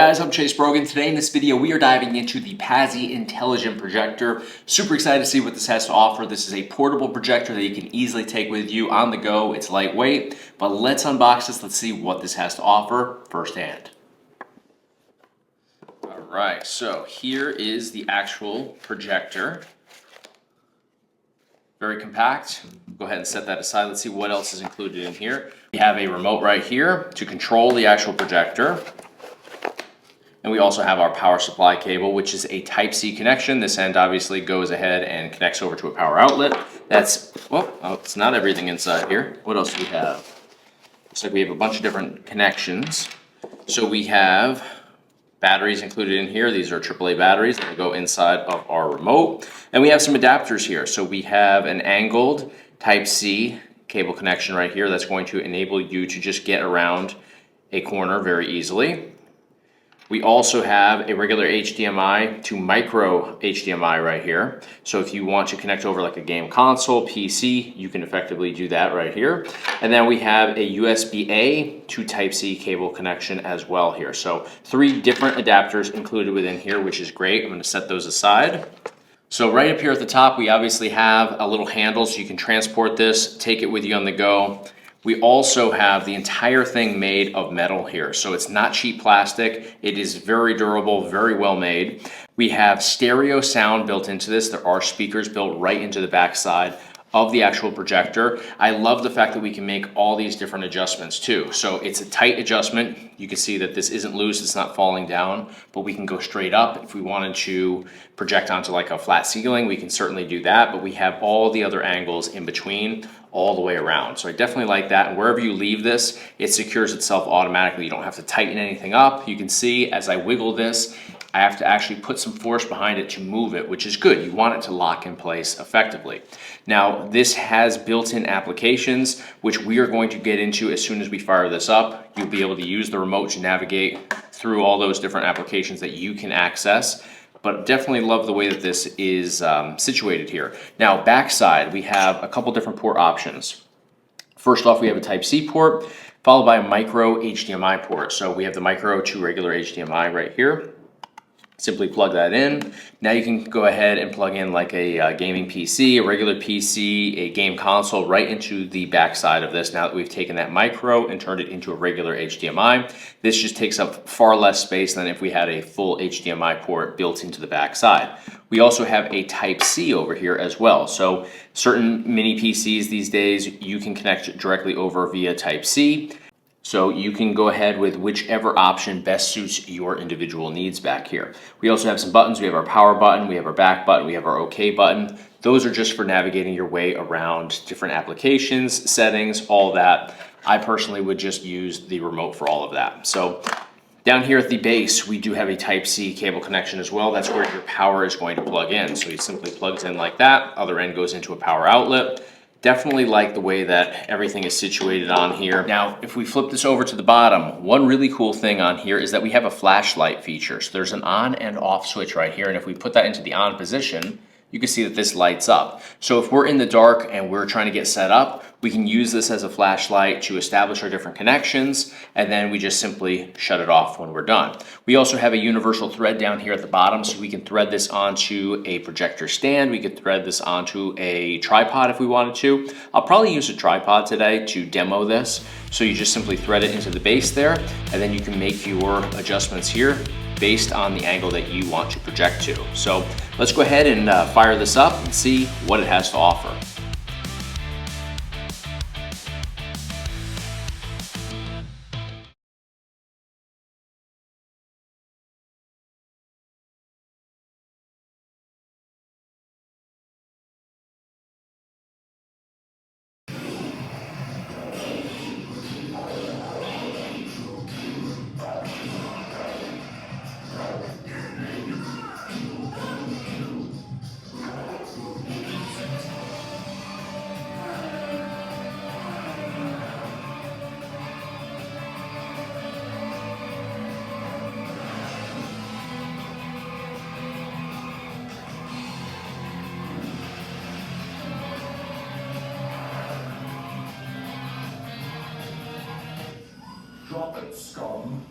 guys, I'm Brogan. Today in this video, we are diving into the Pazy Intelligent Projector. Super excited to see what this has to offer. This is a portable projector that you can easily take with you on the go. It's lightweight, but let's unbox this. Let's see what this has to offer firsthand. All right, so here is the actual projector. Very compact. Go ahead and set that aside. Let's see what else is included in here. We have a remote right here to control the actual projector. And we also have our power supply cable, which is a Type-C connection. This end obviously goes ahead and connects over to a power outlet. That's, well, it's not everything inside here. What else do we have? Looks like we have a bunch of different connections. So we have batteries included in here. These are AAA batteries that will go inside of our remote. And we have some adapters here. So we have an angled Type-C cable connection right here that's going to enable you to just get around a corner very easily. We also have a regular HDMI to micro HDMI right here. So if you want to connect over like a game console, PC, you can effectively do that right here. And then we have a USB-A to Type-C cable connection as well here. So 3 different adapters included within here, which is great. I'm going to set those aside. So right up here at the top, we obviously have a little handle so you can transport this, take it with you on the go. We also have the entire thing made of metal here. So it's not cheap plastic. It is very durable, very well made. We have stereo sound built into this. There are speakers built right into the backside of the actual projector. I love the fact that we can make all these different adjustments too. So it's a tight adjustment. You can see that this isn't loose, it's not falling down, but we can go straight up. If we wanted to project onto like a flat ceiling, we can certainly do that, but we have all the other angles in between all the way around. So I definitely like that. And wherever you leave this, it secures itself automatically. You don't have to tighten anything up. You can see as I wiggle this, I have to actually put some force behind it to move it, which is good. You want it to lock in place effectively. Now, this has built-in applications, which we are going to get into as soon as we fire this up. You'll be able to use the remote to navigate through all those different applications that you can access. But definitely love the way that this is situated here. Now, backside, we have a couple different port options. First off, we have a Type-C port, followed by a micro HDMI port. So we have the micro to regular HDMI right here. Simply plug that in. Now you can go ahead and plug in like a gaming PC, a regular PC, a game console right into the backside of this now that we've taken that micro and turned it into a regular HDMI. This just takes up far less space than if we had a full HDMI port built into the backside. We also have a Type-C over here as well. So certain mini PCs these days, you can connect directly over via Type-C. So you can go ahead with whichever option best suits your individual needs back here. We also have some buttons. We have our power button, we have our back button, we have our OK button. Those are just for navigating your way around different applications, settings, all that. I personally would just use the remote for all of that. So down here at the base, we do have a Type-C cable connection as well. That's where your power is going to plug in. So it simply plugs in like that. Other end goes into a power outlet. Definitely like the way that everything is situated on here. Now, if we flip this over to the bottom, one really cool thing on here is that we have a flashlight feature. So there's an on and off switch right here. And if we put that into the on position, you can see that this lights up. So if we're in the dark and we're trying to get set up, we can use this as a flashlight to establish our different connections, and then we just simply shut it off when we're done. We also have a universal thread down here at the bottom, so we can thread this onto a projector stand. We could thread this onto a tripod if we wanted to. I'll probably use a tripod today to demo this. So you just simply thread it into the base there, and then you can make your adjustments here based on the angle that you want to project to. So let's go ahead and fire this up and see what it has to offer. Drop it, scum.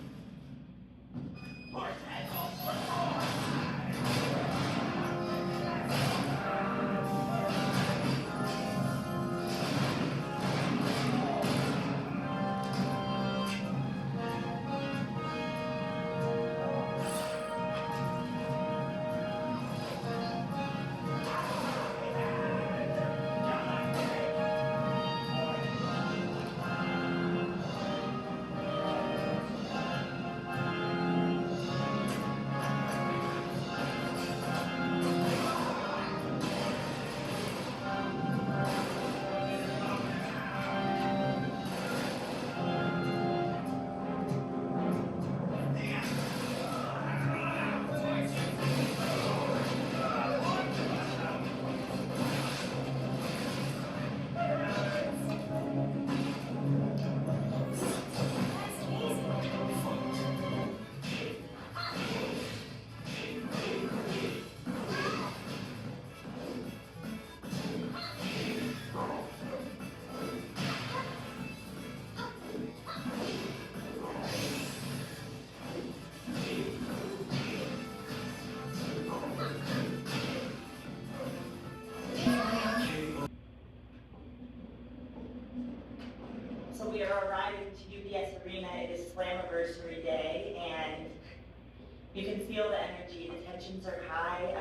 tensions are high.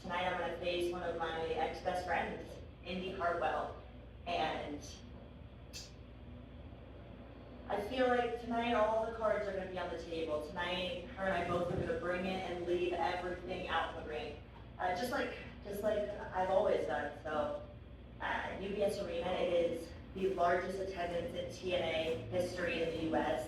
Tonight I'm going to face one of my ex-best friends, Indy Hartwell, and I feel like tonight all the cards are going to be on the table. Tonight, her and I both are going to bring it and leave everything out in the ring, just like I've always done. So, UBS Arena, it is the largest attendance in TNA history in the U.S.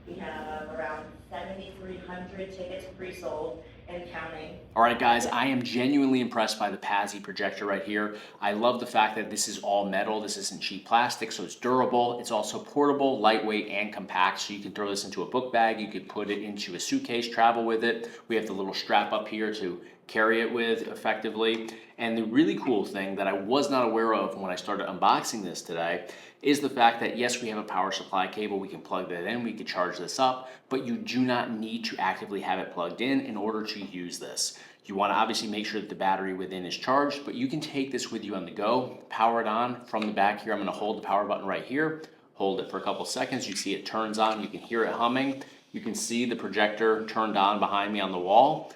We have around 7,300 tickets pre-sold and counting. All right, guys, I am genuinely impressed by the Pazy projector right here. I love the fact that this is all metal. This isn't cheap plastic, so it's durable. It's also portable, lightweight, and compact, so you can throw this into a book bag. You could put it into a suitcase, travel with it. We have the little strap up here to carry it with effectively. And the really cool thing that I was not aware of when I started unboxing this today is the fact that yes, we have a power supply cable, we can plug that in, we can charge this up, but you do not need to actively have it plugged in order to use this. You want to obviously make sure that the battery within is charged, but you can take this with you on the go, power it on from the back here. I'm going to hold the power button right here, hold it for a couple seconds. You see it turns on, you can hear it humming. You can see the projector turned on behind me on the wall.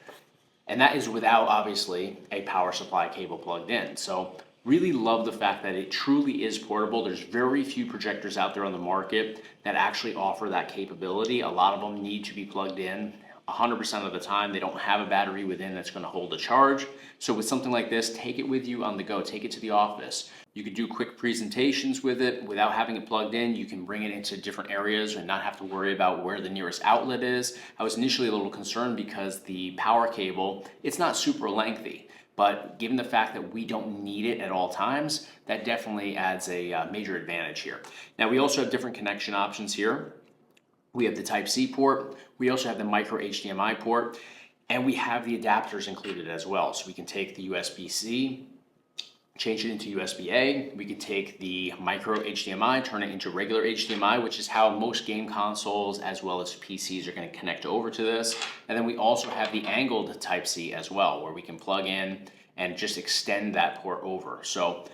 And that is without, obviously, a power supply cable plugged in. So really love the fact that it truly is portable. There's very few projectors out there on the market that actually offer that capability. A lot of them need to be plugged in 100% of the time. They don't have a battery within that's going to hold a charge. So with something like this, take it with you on the go. Take it to the office. You could do quick presentations with it without having it plugged in. You can bring it into different areas and not have to worry about where the nearest outlet is. I was initially a little concerned because the power cable, it's not super lengthy, but given the fact that we don't need it at all times, that definitely adds a major advantage here. Now we also have different connection options here. We have the Type-C port, we also have the micro HDMI port, and we have the adapters included as well. So we can take the USB-C, change it into USB-A. We could take the micro HDMI, turn it into regular HDMI, which is how most game consoles as well as PCs are going to connect over to this. And then we also have the angled Type-C as well, where we can plug in and just extend that port over. So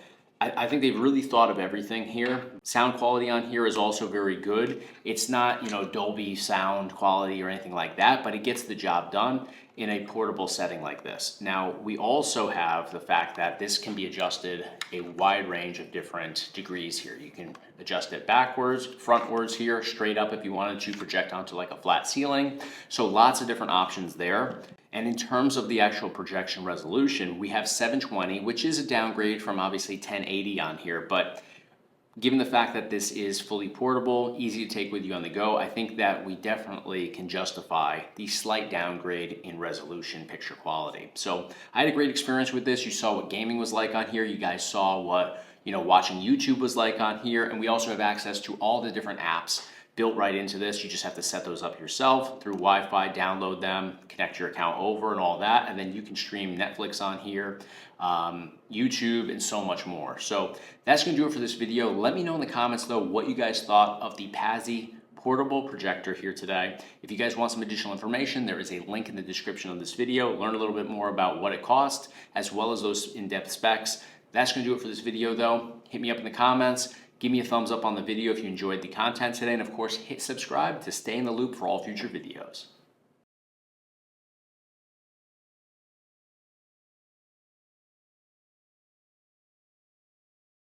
I think they've really thought of everything here. Sound quality on here is also very good. It's not, Dolby sound quality or anything like that, but it gets the job done in a portable setting like this. Now, we also have the fact that this can be adjusted a wide range of different degrees here. You can adjust it backwards, frontwards here, straight up if you wanted to project onto like a flat ceiling. So lots of different options there. And in terms of the actual projection resolution, we have 720, which is a downgrade from obviously 1080 on here, but given the fact that this is fully portable, easy to take with you on the go, I think that we definitely can justify the slight downgrade in resolution picture quality. So I had a great experience with this. You saw what gaming was like on here. You guys saw what watching YouTube was like on here, and we also have access to all the different apps built right into this. You just have to set those up yourself through Wi-Fi, download them, connect your account over and all that, and then you can stream Netflix on here, YouTube, and so much more. So that's going to do it for this video. Let me know in the comments though what you guys thought of the Pazy portable projector here today. If you guys want some additional information, there is a link in the description of this video. Learn a little bit more about what it costs as well as those in-depth specs. That's going to do it for this video though. Hit me up in the comments. Give me a thumbs up on the video if you enjoyed the content today, and of course hit subscribe to stay in the loop for all future videos.